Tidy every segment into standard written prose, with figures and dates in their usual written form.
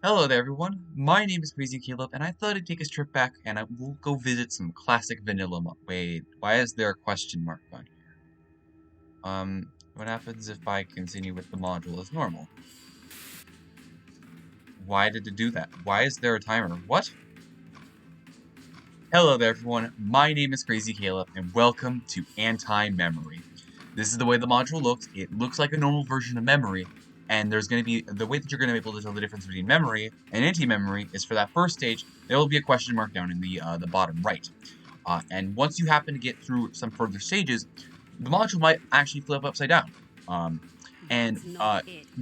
Hello there, everyone. My name is Crazy Caleb, and I thought I'd take a trip back and I will go visit some classic vanilla Wait, why is there a question mark on here? What happens if I continue with the module as normal? Why did it do that? Why is there a timer? What? Hello there, everyone. My name is Crazy Caleb, and welcome to Anti-Memory. This is the way the module looks. It looks like a normal version of memory, and there's going to be the way that you're going to be able to tell the difference between memory and anti-memory is for that first stage. There will be a question mark down in the bottom right, and once you happen to get through some further stages, the module might actually flip upside down, and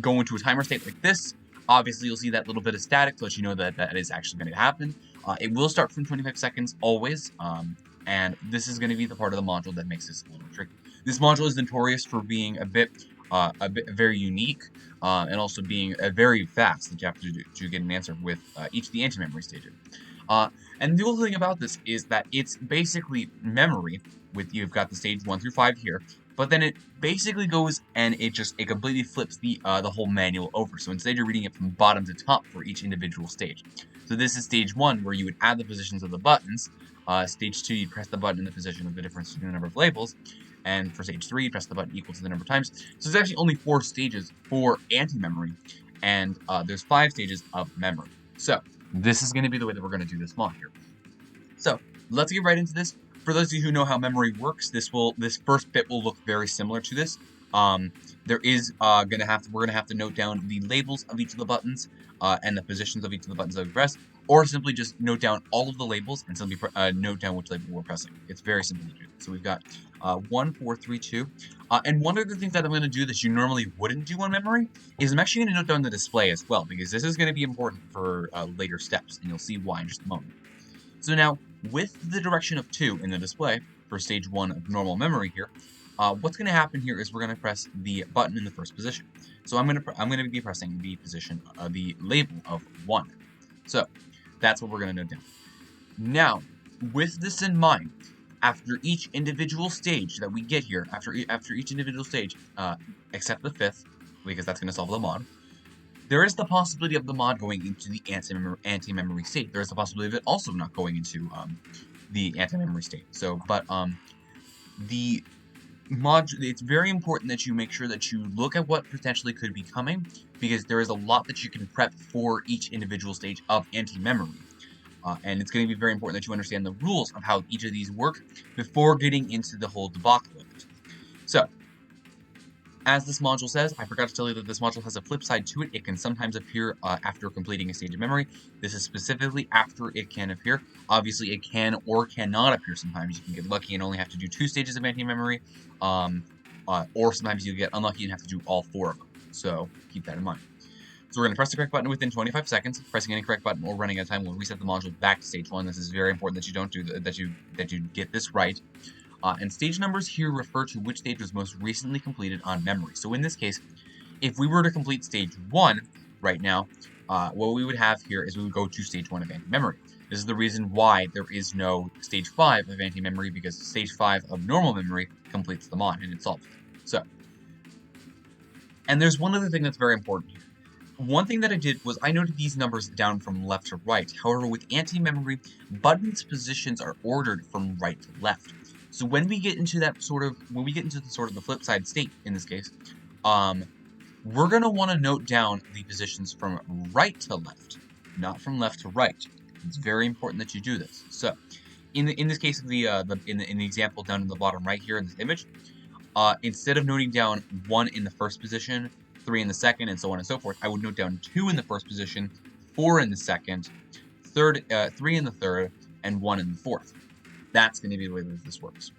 go into a timer state like this. Obviously, you'll see that little bit of static to let you know that that is actually going to happen. It will start from 25 seconds always, and this is going to be the part of the module that makes this a little tricky. This module is notorious for being a bit very unique, and also being very fast that you have to do to get an answer with each of the anti-memory stages. And the cool thing about this is that it's basically memory. With you've got the stage 1 through 5 here, but then it basically goes and it completely flips the whole manual over. So instead you're reading it from bottom to top for each individual stage. So this is stage 1 where you would add the positions of the buttons. Stage 2 you'd press the button in the position of the difference between the number of labels. And for stage 3, press the button equal to the number of times. So there's actually only 4 stages for anti-memory, and there's 5 stages of memory. So this is going to be the way that we're going to do this mod here. So let's get right into this. For those of you who know how memory works, this first bit will look very similar to this. There is we're gonna have to note down the labels of each of the buttons and the positions of each of the buttons that we press, or simply just note down all of the labels and simply note down which label we're pressing. It's very simple to do. So we've got 1, 4, 3, 2. And one of the things that I'm going to do that you normally wouldn't do on memory is I'm actually going to note down the display as well, because this is going to be important for later steps, and you'll see why in just a moment. So now, with the direction of 2 in the display for stage 1 of normal memory here, what's going to happen here is we're going to press the button in the first position. So I'm going to be pressing the position, the label of 1. So that's what we're going to note down. Now, with this in mind, after each individual stage that we get here, after each individual stage, except the 5th, because that's going to solve the mod, there is the possibility of the mod going into the anti-memory state. There is the possibility of it also not going into the anti-memory state. So, but the mod, it's very important that you make sure that you look at what potentially could be coming, because there is a lot that you can prep for each individual stage of anti-memory. And it's going to be very important that you understand the rules of how each of these work before getting into the whole debacle of it. So, as this module says, I forgot to tell you that this module has a flip side to it. It can sometimes appear after completing a stage of memory. This is specifically after it can appear. Obviously, it can or cannot appear sometimes. You can get lucky and only have to do 2 stages of anti-memory, or sometimes you get unlucky and have to do all 4 of them. So keep that in mind. So we're going to press the correct button within 25 seconds. Pressing any correct button or running out of time will reset the module back to stage 1. This is very important that you don't do that you get this right. And stage numbers here refer to which stage was most recently completed on memory. So in this case, if we were to complete stage 1 right now, what we would have here is we would go to stage 1 of anti-memory. This is the reason why there is no stage 5 of anti-memory, because stage 5 of normal memory completes the mod and it solves it. So, and there's one other thing that's very important here. One thing that I did was I noted these numbers down from left to right. However, with anti-memory, buttons positions are ordered from right to left. So when we get into the flip side state in this case, we're gonna want to note down the positions from right to left, not from left to right. It's very important that you do this. So, in this case, in the example down in the bottom right here in this image, instead of noting down 1 in the first position, 3 in the second, and so on and so forth, I would note down 2 in the first position, 4 in the second, 3 in the third, and 1 in the fourth. That's going to be the way that this works.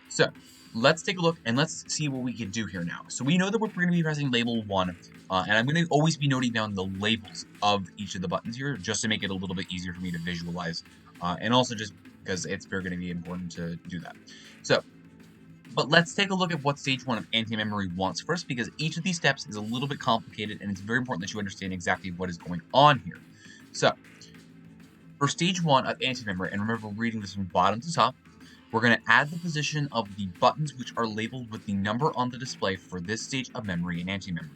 So let's take a look and let's see what we can do here now. So we know that we're going to be pressing label 1, and I'm going to always be noting down the labels of each of the buttons here, just to make it a little bit easier for me to visualize, and also just because it's going to be important to do that. So, but let's take a look at what stage 1 of anti-memory wants first, because each of these steps is a little bit complicated, and it's very important that you understand exactly what is going on here. So, for stage 1 of anti-memory, and remember we're reading this from bottom to top, we're going to add the position of the buttons which are labeled with the number on the display for this stage of memory and anti-memory.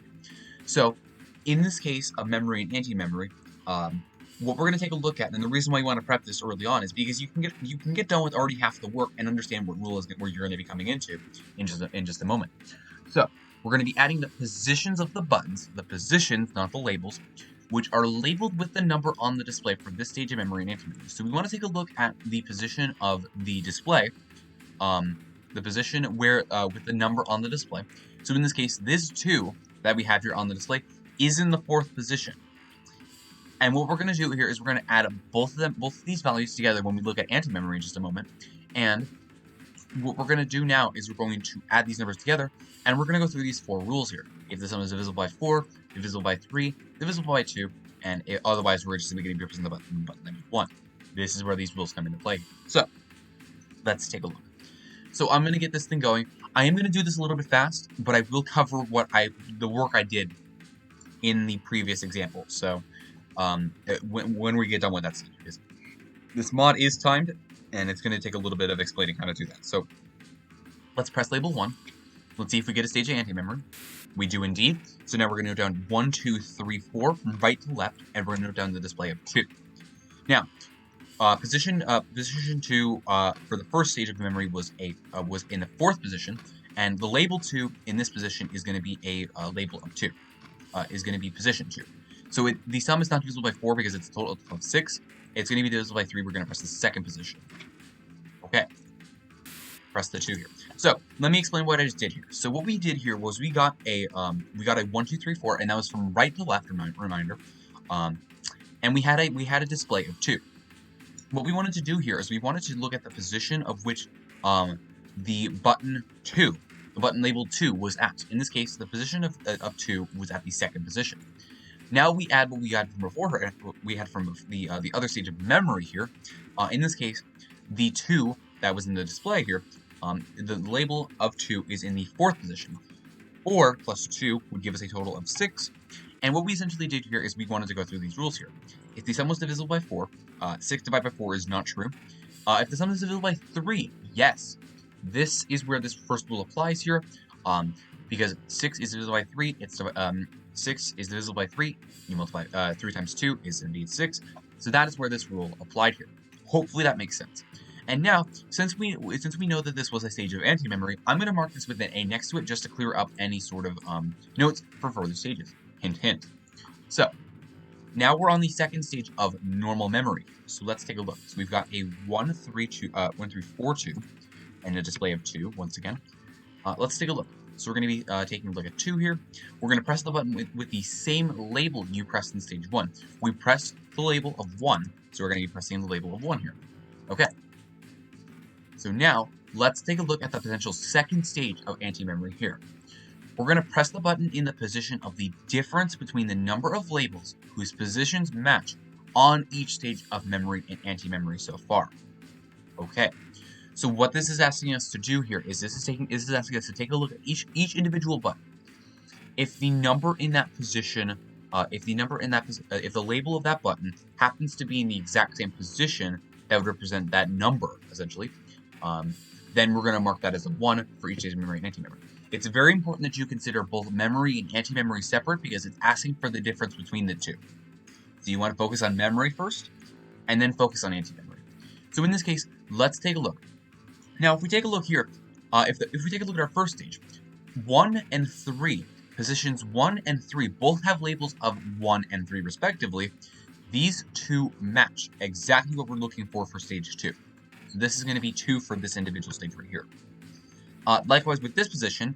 So, in this case of memory and anti-memory, what we're going to take a look at, and the reason why you want to prep this early on is because you can get done with already half the work and understand what rule is where you're going to be coming into in just a moment. So we're going to be adding the positions of the buttons, the positions, not the labels, which are labeled with the number on the display for this stage of memory and anti-memory. So we want to take a look at the position of the display, the position where with the number on the display. So in this case, this 2 that we have here on the display is in the 4th position. And what we're going to do here is we're going to add both of these values together when we look at anti-memory in just a moment. And what we're going to do now is we're going to add these numbers together, and we're going to go through these 4 rules here. If the sum is divisible by 4, divisible by 3, divisible by 2, and otherwise we're just simply going to be representing the button that 1. This is where these rules come into play. So let's take a look. So I'm going to get this thing going. I am going to do this a little bit fast, but I will cover the work I did in the previous example. So when we get done with that stage, because this mod is timed, and it's going to take a little bit of explaining how to do that. So let's press label 1. Let's see if we get a stage of anti-memory. We do indeed. So now we're going to note down 1, 2, 3, 4 from right to left, and we're going to note down the display of 2. Now, position 2 for the first stage of memory was in the 4th position, and the label 2 in this position is going to be a label of 2. Is going to be position 2. So the sum is not divisible by 4 because it's a total of 6. It's going to be divisible by 3. We're going to press the 2nd position. Okay. Press the 2 here. So let me explain what I just did here. So what we did here was we got a 1, 2, 3, 4, and that was from right to left. Reminder. And we had a display of 2. What we wanted to do here is we wanted to look at the position of which the button 2, the button labeled 2, was at. In this case, the position of 2 was at the 2nd position. Now we add what we had from before. We had from the other stage of memory here. In this case, the 2 that was in the display here, the label of 2 is in the 4th position. 4 plus 2 would give us a total of 6. And what we essentially did here is we wanted to go through these rules here. If the sum was divisible by 4, 6 divided by 4 is not true. If the sum is divisible by 3, yes. This is where this first rule applies here. Because 6 is divisible by 3, 6 is divisible by 3. You multiply 3 times 2 is indeed 6. So that is where this rule applied here. Hopefully that makes sense. And now, since we know that this was a stage of anti-memory, I'm going to mark this with an A next to it just to clear up any sort of notes for further stages. Hint, hint. So now we're on the 2nd stage of normal memory. So let's take a look. So we've got a 1, 3, 4, 2, and a display of 2 once again. Let's take a look. So we're going to be taking a look at 2 here. We're going to press the button with the same label you pressed in stage 1. We pressed the label of 1, so we're going to be pressing the label of 1 here. Okay. So now, let's take a look at the potential 2nd stage of anti-memory here. We're going to press the button in the position of the difference between the number of labels whose positions match on each stage of memory and anti-memory so far. Okay. So what this is asking us to do here is asking us to take a look at each individual button. If the number in that position, if the label of that button happens to be in the exact same position that would represent that number, essentially, then we're going to mark that as a 1 for each stage of memory and anti-memory. It's very important that you consider both memory and anti-memory separate because it's asking for the difference between the two. So you want to focus on memory first, and then focus on anti-memory. So in this case, let's take a look. Now, if we take a look here, if we take a look at our first stage, 1 and 3, positions 1 and 3 both have labels of 1 and 3 respectively. These two match exactly what we're looking for stage 2. So this is going to be 2 for this individual stage right here. Likewise with this position,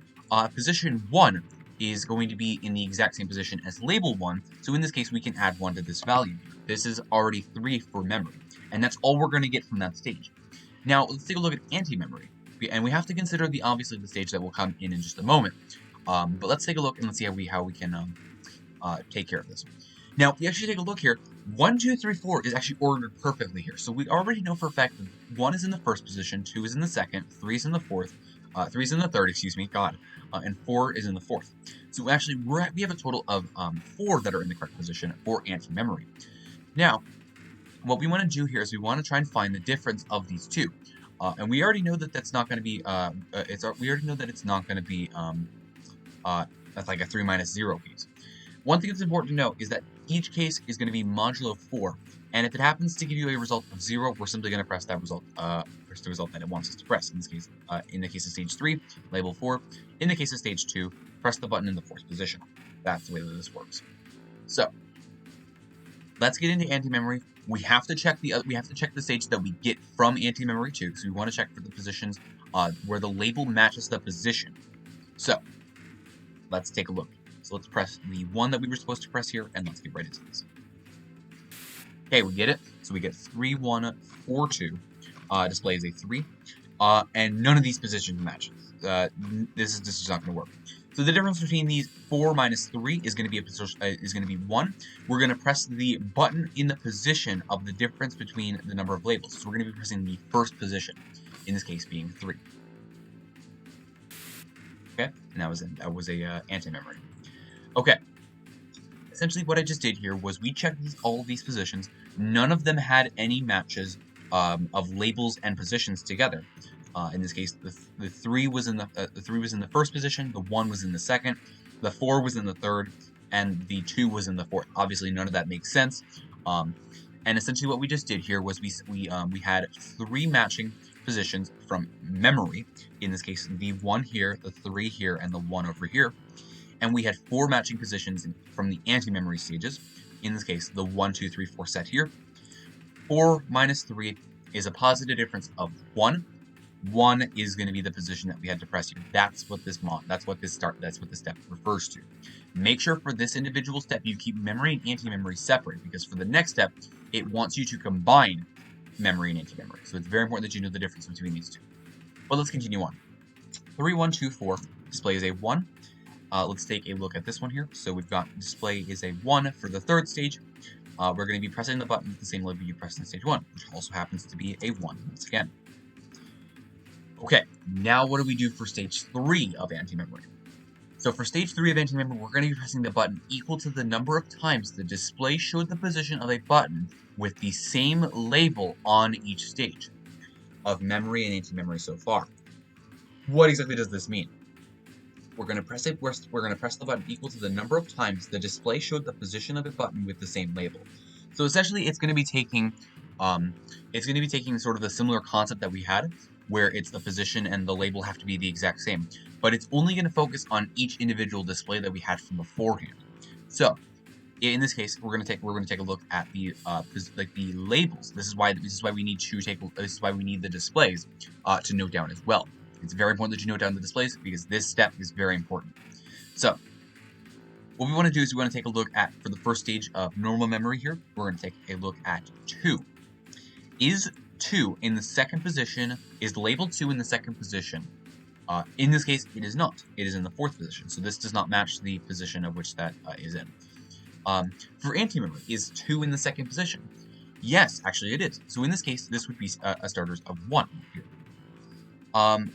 position 1 is going to be in the exact same position as label 1, so in this case we can add 1 to this value. This is already 3 for memory, and that's all we're going to get from that stage. Now let's take a look at anti-memory, and we have to consider obviously the stage that will come in just a moment. But let's take a look and let's see how we can take care of this. Now, if you actually take a look here, 1, 2, 3, 4 is actually ordered perfectly here. So we already know for a fact that 1 is in the first position, 2 is in the second, 3 is in the fourth, 3 is in the third, and 4 is in the fourth. So actually, we have a total of 4 that are in the correct position for anti-memory. Now, what we want to do here is we want to try and find the difference of these two. And we already know that that's not going to be, we already know that it's not going to be, that's like a 3 minus 0 piece. One thing that's important to note is that each case is going to be modulo 4, and if it happens to give you a result of 0, we're simply going to press that result, press the result that it wants us to press. In this case, in the case of stage 3, label 4. In the case of stage 2, press the button in the 4th position. That's the way that this works. So, let's get into anti-memory. We have to check the stage that we get from anti-memory 2, so we want to check for the positions where the label matches the position. So, let's take a look. So let's press the one that we were supposed to press here, and let's get right into this. Okay, we get it. So we get 3142. Displays a 3. And none of these positions matches. This is not going to work. So the difference between these 4 minus 3 is going to be 1. We're going to press the button in the position of the difference between the number of labels. So we're going to be pressing the first position, in this case being 3. Okay, and that was a anti-memory. Okay, essentially what I just did here was we checked all of these positions. None of them had any matches of labels and positions together. In this case, the 3 was in the first position, the 1 was in the second, the 4 was in the third, and the 2 was in the fourth. Obviously, none of that makes sense. And essentially, what we just did here was we had 3 matching positions from memory. In this case, the 1 here, the 3 here, and the 1 over here. And we had 4 matching positions from the anti-memory stages. In this case, the 1, 2, 3, 4 set here. 4 minus 3 is a positive difference of 1. 1 is going to be the position that we had to press here. That's what this step refers to. Make sure for this individual step you keep memory and anti-memory separate, because for the next step, it wants you to combine memory and anti-memory. So it's very important that you know the difference between these two. But let's continue on. 3124 displays a 1. Let's take a look at this one here. So we've got display is a 1 for the third stage. We're going to be pressing the button at the same level you pressed in stage 1, which also happens to be a 1 once again. Okay, now what do we do for stage 3 of anti-memory? So for stage 3 of anti-memory, we're going to be pressing the button equal to the number of times the display showed the position of a button with the same label on each stage of memory and anti-memory so far. What exactly does this mean? We're going to press the button equal to the number of times the display showed the position of a button with the same label. So essentially, it's going to be taking sort of the similar concept that we had, where it's the position and the label have to be the exact same, but it's only going to focus on each individual display that we had from beforehand. So, in this case, we're going to take a look at the labels. This is why we need the displays to note down as well. It's very important that you note down the displays because this step is very important. So, what we want to do is we want to take a look at, for the first stage of normal memory here, we're going to take a look at 2. Is 2 in the second position, is label 2 in the second position? In this case, it is not. It is in the 4th position, so this does not match the position of which that is in. For anti-memory, is 2 in the second position? Yes, actually it is. So in this case, this would be a starters of 1 here.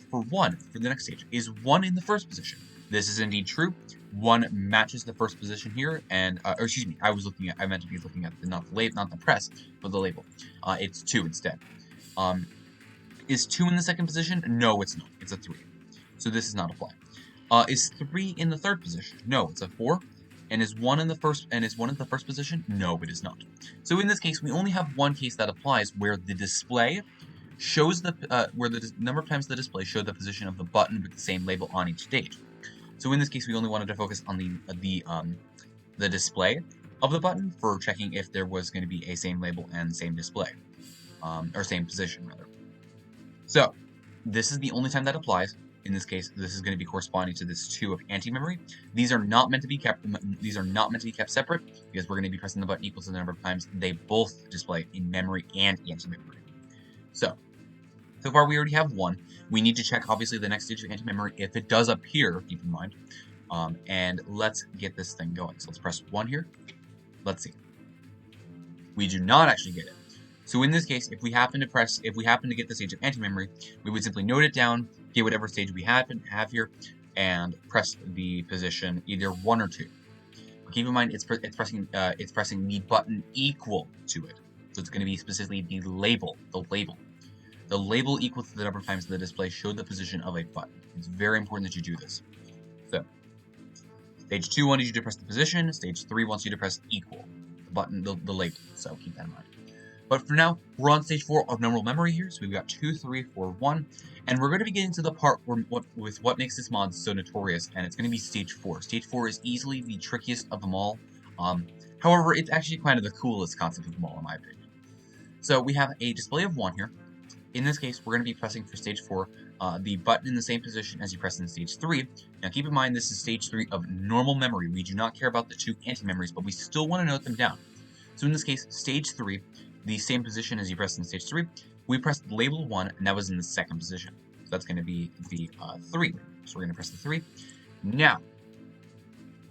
For 1, for the next stage, is 1 in the first position? This is indeed true. 1 matches the first position here, and excuse me, I meant to be looking at not the press, but the label. It's 2 instead. Is 2 in the second position? No, it's not. It's a 3. So this does not apply. Is 3 in the third position? No, it's a 4. And is 1 in the first position? No, it is not. So in this case, we only have one case that applies where the display shows where the number of times the display showed the position of the button with the same label on each stage. So in this case, we only wanted to focus on the display of the button for checking if there was going to be a same label and same display, or same position rather. So this is the only time that applies. In this case, this is going to be corresponding to this 2 of anti-memory. These are not meant to be kept. These are not meant to be kept separate because we're going to be pressing the button equal to the number of times they both display in memory and anti-memory. So far we already have 1. We need to check, obviously, the next stage of anti-memory if it does appear, keep in mind. And let's get this thing going. So let's press 1 here. Let's see. We do not actually get it. So in this case, if we happen to get the stage of anti-memory, we would simply note it down, get whatever stage we have here, and press the position either 1 or 2. But keep in mind, it's pressing the button equal to it. So it's going to be specifically the label. The label equal to the number of times the display showed the position of a button. It's very important that you do this. So, Stage 2 wanted you to press the position. Stage 3 wants you to press equal, the button, the label. So keep that in mind. But for now, we're on stage 4 of normal memory here. So we've got 2, 3, 4, 1. And we're going to be getting to the part with what makes this mod so notorious. And it's going to be stage 4. Stage 4 is easily the trickiest of them all. However, it's actually kind of the coolest concept of them all, in my opinion. So we have a display of 1 here. In this case, we're going to be pressing for stage 4 the button in the same position as you press in stage 3. Now keep in mind, this is stage 3 of normal memory. We do not care about the 2 anti-memories, but we still want to note them down. So in this case, stage 3, the same position as you pressed in stage 3, we pressed label 1, and that was in the second position. So that's going to be the 3. So we're going to press the 3. Now,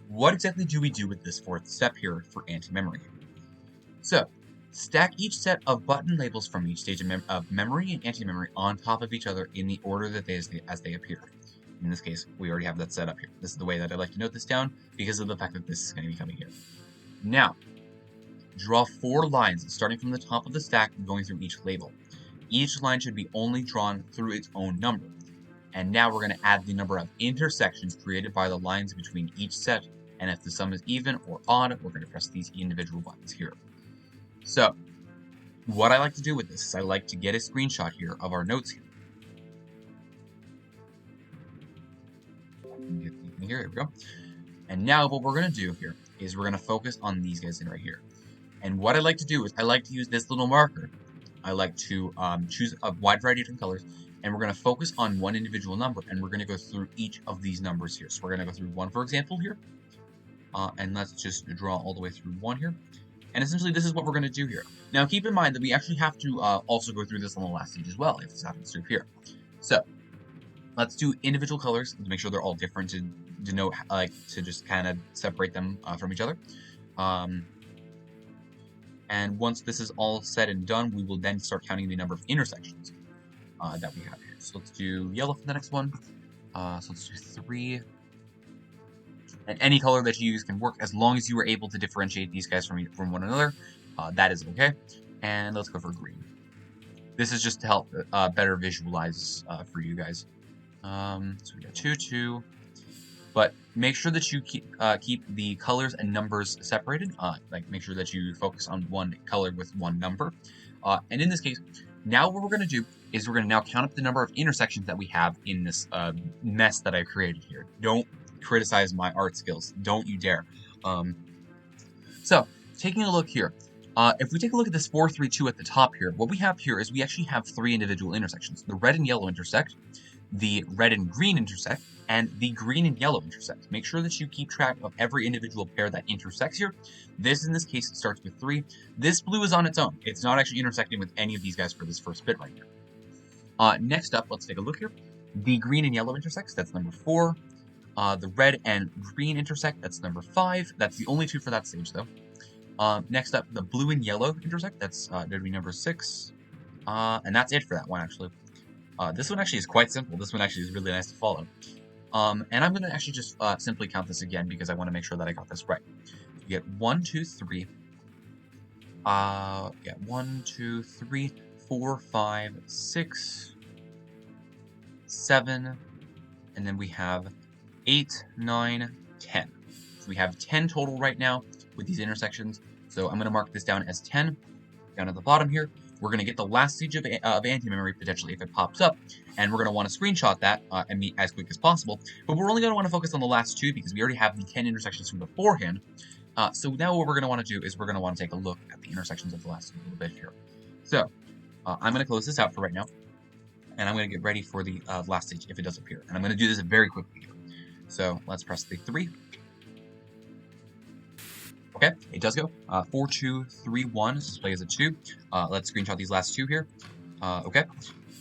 what exactly do we do with this 4th step here for anti-memory? So, stack each set of button labels from each stage of memory and anti-memory on top of each other in the order that as they appear. In this case, we already have that set up here. This is the way that I like to note this down because of the fact that this is going to be coming here. Now, draw 4 lines starting from the top of the stack and going through each label. Each line should be only drawn through its own number. And now we're going to add the number of intersections created by the lines between each set. And if the sum is even or odd, we're going to press these individual buttons here. So, what I like to do with this is I like to get a screenshot here of our notes here. Here we go. And now what we're going to do here is we're going to focus on these guys in right here. And what I like to do is I like to use this little marker. I like to choose a wide variety of different colors, and we're going to focus on one individual number, and we're going to go through each of these numbers here. So we're going to go through 1, for example, here. And let's just draw all the way through 1 here. And essentially, this is what we're going to do here. Now, keep in mind that we actually have to also go through this on the last stage as well, if this happens to appear. So, let's do individual colors to make sure they're all different to denote, to just kind of separate them from each other. And once this is all said and done, we will then start counting the number of intersections that we have here. So let's do yellow for the next one. So let's do 3. And any color that you use can work as long as you are able to differentiate these guys from one another. That is okay. And let's go for green. This is just to help better visualize for you guys. So we got 2, 2. But make sure that you keep the colors and numbers separated. Make sure that you focus on one color with one number. And in this case, now what we're going to do is we're going to now count up the number of intersections that we have in this mess that I created here. Don't criticize my art skills. Don't you dare. So, taking a look here. If we take a look at this 4, 3, 2 at the top here, what we have here is we actually have 3 individual intersections. The red and yellow intersect, the red and green intersect, and the green and yellow intersect. Make sure that you keep track of every individual pair that intersects here. This, in this case, starts with 3. This blue is on its own. It's not actually intersecting with any of these guys for this first bit right here. Next up, let's take a look here. The green and yellow intersects, that's number 4. The red and green intersect, that's number 5. That's the only 2 for that stage, though. Next up, the blue and yellow intersect, that's going to be number 6. And that's it for that one, actually. This one actually is quite simple. This one actually is really nice to follow. And I'm going to actually just simply count this again because I want to make sure that I got this right. You get 1, 2, 3. 1, 2, 3, 4, 5, 6, 7, and then we have 8, 9, 10. So we have 10 total right now with these intersections. So I'm going to mark this down as 10. Down at the bottom here, we're going to get the last stage of anti-memory potentially if it pops up, and we're going to want to screenshot that and meet as quick as possible. But we're only going to want to focus on the last 2 because we already have the 10 intersections from beforehand. So now what we're going to want to do is we're going to want to take a look at the intersections of the last little bit here. So I'm going to close this out for right now, and I'm going to get ready for the last stage if it does appear. And I'm going to do this very quickly here. So let's press the 3. Okay, it does go. 4, 2, 3, 1. This display as a 2. Let's screenshot these last 2 here. Okay,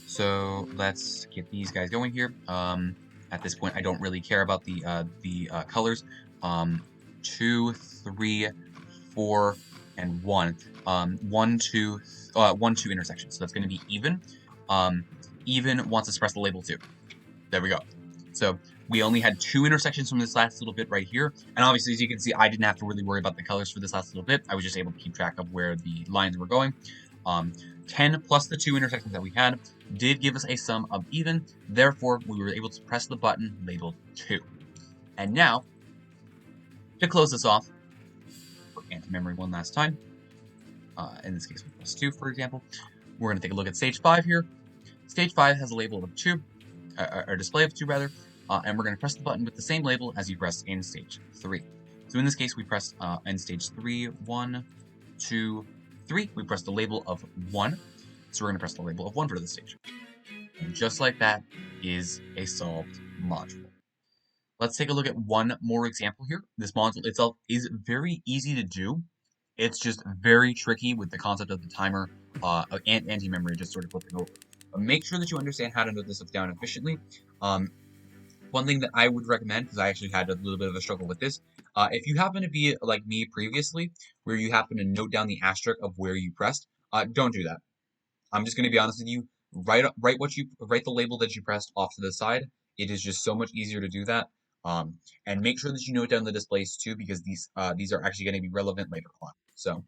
so let's get these guys going here. At this point, I don't really care about the colors. 2, 3, 4, and 1. 1, 2 intersections. So that's going to be even. Even wants us to press the label 2. There we go. So we only had 2 intersections from this last little bit right here. And obviously, as you can see, I didn't have to really worry about the colors for this last little bit. I was just able to keep track of where the lines were going. 10 plus the 2 intersections that we had did give us a sum of even. Therefore, we were able to press the button labeled 2. And now, To close this off, for anti-memory one last time, in this case we press 2, for example, we're going to take a look at stage 5 here. Stage 5 has a label of 2, or display of 2 rather, and we're going to press the button with the same label as you pressed in stage 3. So in this case we press in stage 3, 1, 2, 3, we press the label of 1, so we're going to press the label of 1 for this stage. And just like that is a solved module. Let's take a look at one more example here. This module itself is very easy to do. It's just very tricky with the concept of the timer and anti-memory just sort of flipping over. But make sure that you understand how to note this stuff down efficiently. One thing that I would recommend, because I actually had a little bit of a struggle with this, if you happen to be like me previously, where you happen to note down the asterisk of where you pressed, don't do that. I'm just going to be honest with you. Write the label that you pressed off to the side. It is just so much easier to do that. And make sure that you note down the displays too, because these are actually going to be relevant later on. So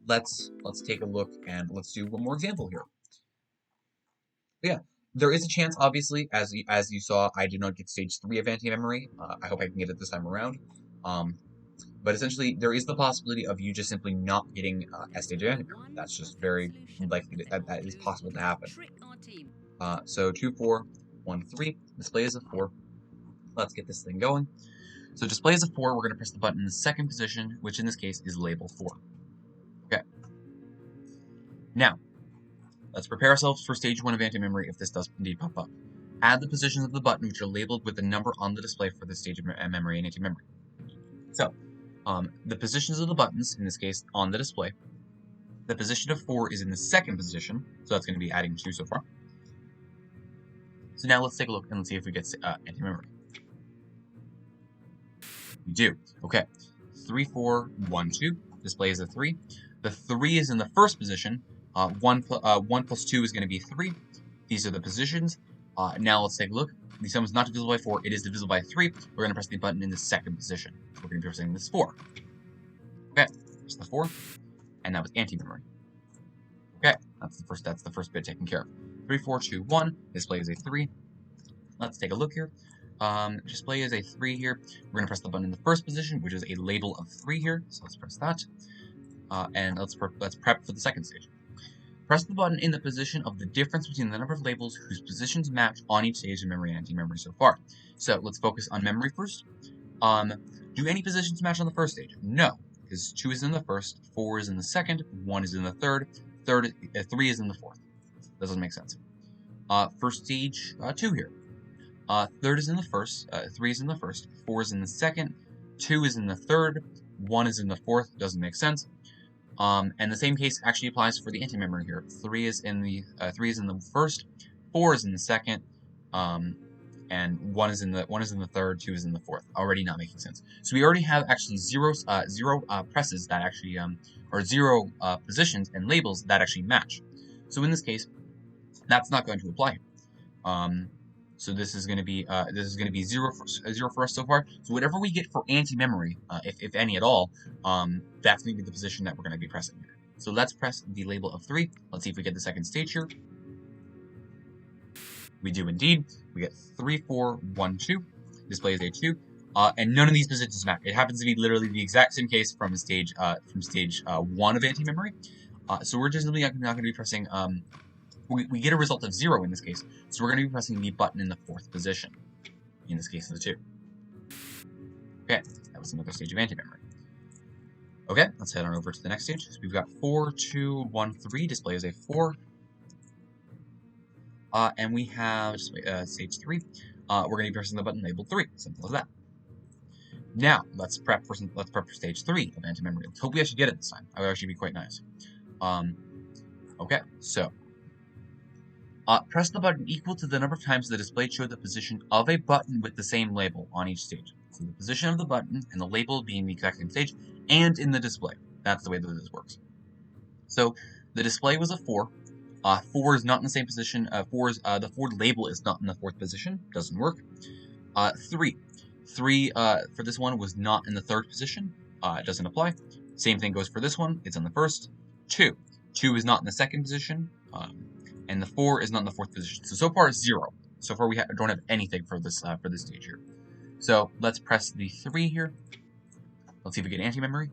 let's take a look and let's do one more example here. But yeah, there is a chance, obviously, as you saw, I did not get stage 3 of anti-memory. I hope I can get it this time around. But essentially, there is the possibility of you just simply not getting S stage of anti-memory. That's just very likely that is possible to happen. So 2, 4, 1, 3. Display is a 4. Let's get this thing going. So display is a 4. We're going to press the button in the second position, which in this case is label 4. Okay. Now, let's prepare ourselves for stage 1 of anti-memory if this does indeed pop up. Add the positions of the button which are labeled with the number on the display for the stage of memory and anti-memory. So, the positions of the buttons, in this case, on the display. The position of 4 is in the second position, so that's going to be adding 2 so far. So now let's take a look and let's see if we get anti-memory. We do. Okay. 3, 4, 1, 2. Display is a 3. The 3 is in the first position. 1 plus 2 is going to be 3. These are the positions. Now let's take a look. The sum is not divisible by 4. It is divisible by 3. We're going to press the button in the second position. So we're going to be pressing this 4. Okay. Press the 4. And that was anti-memory. Okay. That's the first bit taken care of. 3, 4, 2, 1. Display is a 3. Let's take a look here. Display is a 3 here. We're going to press the button in the first position, which is a label of 3 here. So let's press that. And let's prep for the second stage. Press the button in the position of the difference between the number of labels whose positions match on each stage of memory and anti-memory so far. So let's focus on memory first. Do any positions match on the first stage? No, because 2 is in the first, 4 is in the second, 1 is in the third, 3 is in the fourth. Doesn't make sense. First stage 2 here. Third is in the first, 3 is in the first, 4 is in the second, 2 is in the third, 1 is in the fourth. Doesn't make sense. And the same case actually applies for the anti-memory here. 3 is in the first, 4 is in the second, and 1 is in the third, 2 is in the fourth. Already not making sense. So we already have actually zero presses that actually or 0 positions and labels that actually match. So in this case, that's not going to apply. So this is going to be 0 for us so far. So whatever we get for anti-memory, if any at all, that's going to be the position that we're going to be pressing here. So let's press the label of 3. Let's see if we get the second stage here. We do indeed. We get 3, 4, 1, 2. Display is a 2. And none of these positions match. It happens to be literally the exact same case from stage 1 of anti-memory. So we're just simply not going to be pressing. We get a result of 0 in this case, so we're going to be pressing the button in the fourth position. In this case, the 2. Okay, that was another stage of anti-memory. Okay, let's head on over to the next stage. So we've got 4, 2, 1, 3. Display is a 4. And we have stage 3. We're going to be pressing the button labeled 3. Simple as that. Now, let's prep for stage 3 of anti-memory. Let's hope we actually get it this time. That would actually be quite nice. Okay, so press the button equal to the number of times the display showed the position of a button with the same label on each stage. So the position of the button and the label being the exact same stage and in the display. That's the way that this works. So the display was a 4. 4 is not in the same position. The 4 label is not in the fourth position. Doesn't work. 3. 3 for this one was not in the third position. It doesn't apply. Same thing goes for this one. It's in the first. 2. 2 is not in the second position. And the 4 is not in the fourth position. So far it's 0. So far we don't have anything for this stage here. So let's press the 3 here. Let's see if we get anti-memory.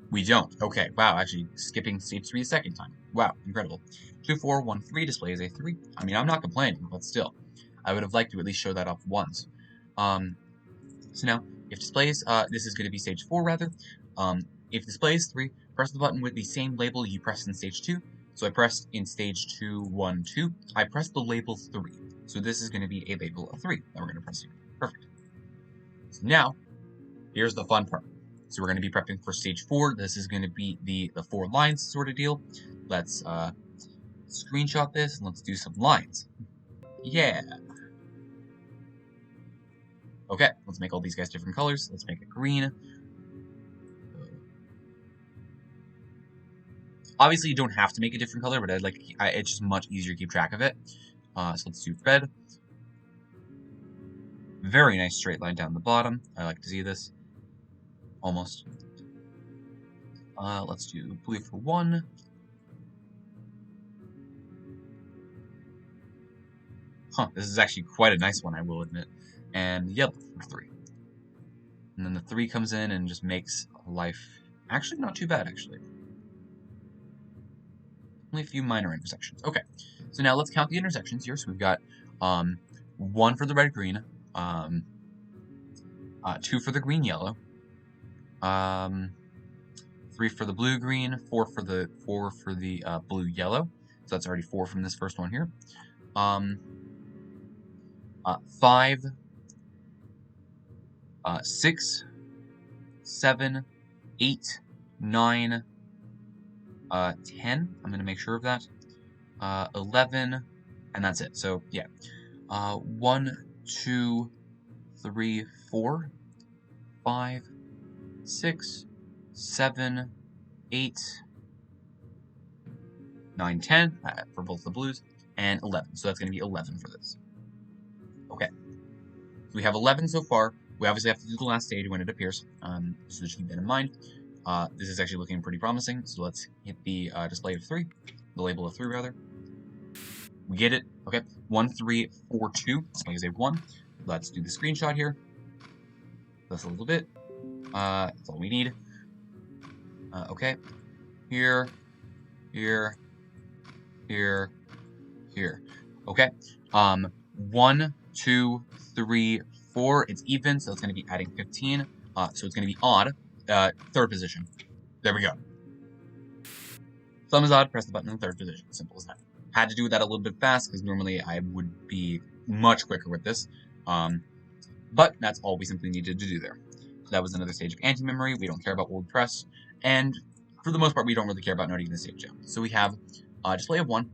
We don't. Okay, wow, actually skipping stage 3 a second time. Wow, incredible. 2, 4, 1, 3 displays a 3. I mean, I'm not complaining, but still. I would have liked to at least show that off once. So now, if displays, this is going to be stage 4 rather. If displays 3, press the button with the same label you pressed in stage 2. So I pressed in stage 2, 1, 2. I pressed the label 3. So this is going to be a label of 3 that we're going to press here. Perfect. So now, here's the fun part. So we're going to be prepping for stage 4. This is going to be the 4 lines sort of deal. Let's screenshot this and let's do some lines. Yeah. Okay, let's make all these guys different colors. Let's make it green. Obviously, you don't have to make a different color, but it's just much easier to keep track of it. So let's do red. Very nice straight line down the bottom. I like to see this. Almost. Let's do blue for 1. Huh, this is actually quite a nice one, I will admit. And yellow for 3. And then the 3 comes in and just makes life actually not too bad, actually. Only a few minor intersections. Okay, so now let's count the intersections here. So we've got 1 for the red-green, 2 for the green-yellow, 3 for the blue-green, 4 for the blue-yellow. So that's already 4 from this first one here. 5, 6, 7, 8, 9, 10. I'm going to make sure of that. 11, and that's it. So, yeah. 1, 2, 3, 4, 5, 6, 7, 8, 9, 10 for both the blues, and 11. So that's going to be 11 for this. Okay. So we have 11 so far. We obviously have to do the last stage when it appears. So just keep that in mind. This is actually looking pretty promising. So let's hit the display of 3. The label of 3, rather. We get it. Okay. 1, 3, 4, 2. So I 1. Let's do the screenshot here. That's a little bit. That's all we need. Okay. Here. Here. Here. Here. Okay. 1, 2, 3, 4. It's even, so it's going to be adding 15. So it's going to be odd. 3rd position. There we go. Thumb is odd, press the button in the 3rd position. Simple as that. Had to do that a little bit fast, because normally I would be much quicker with this. But that's all we simply needed to do there. So that was another stage of anti-memory. We don't care about what we press. And for the most part, we don't really care about noting the stage down. So we have a display of 1.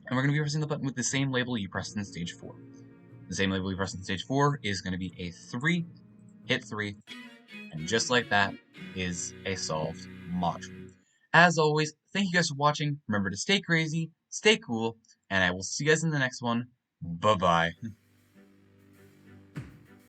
And we're going to be pressing the button with the same label you pressed in stage 4. The same label you pressed in stage 4 is going to be a 3. Hit 3. And just like that is a solved module. As always, thank you guys for watching. Remember to stay crazy, stay cool, and I will see you guys in the next one. Bye-bye.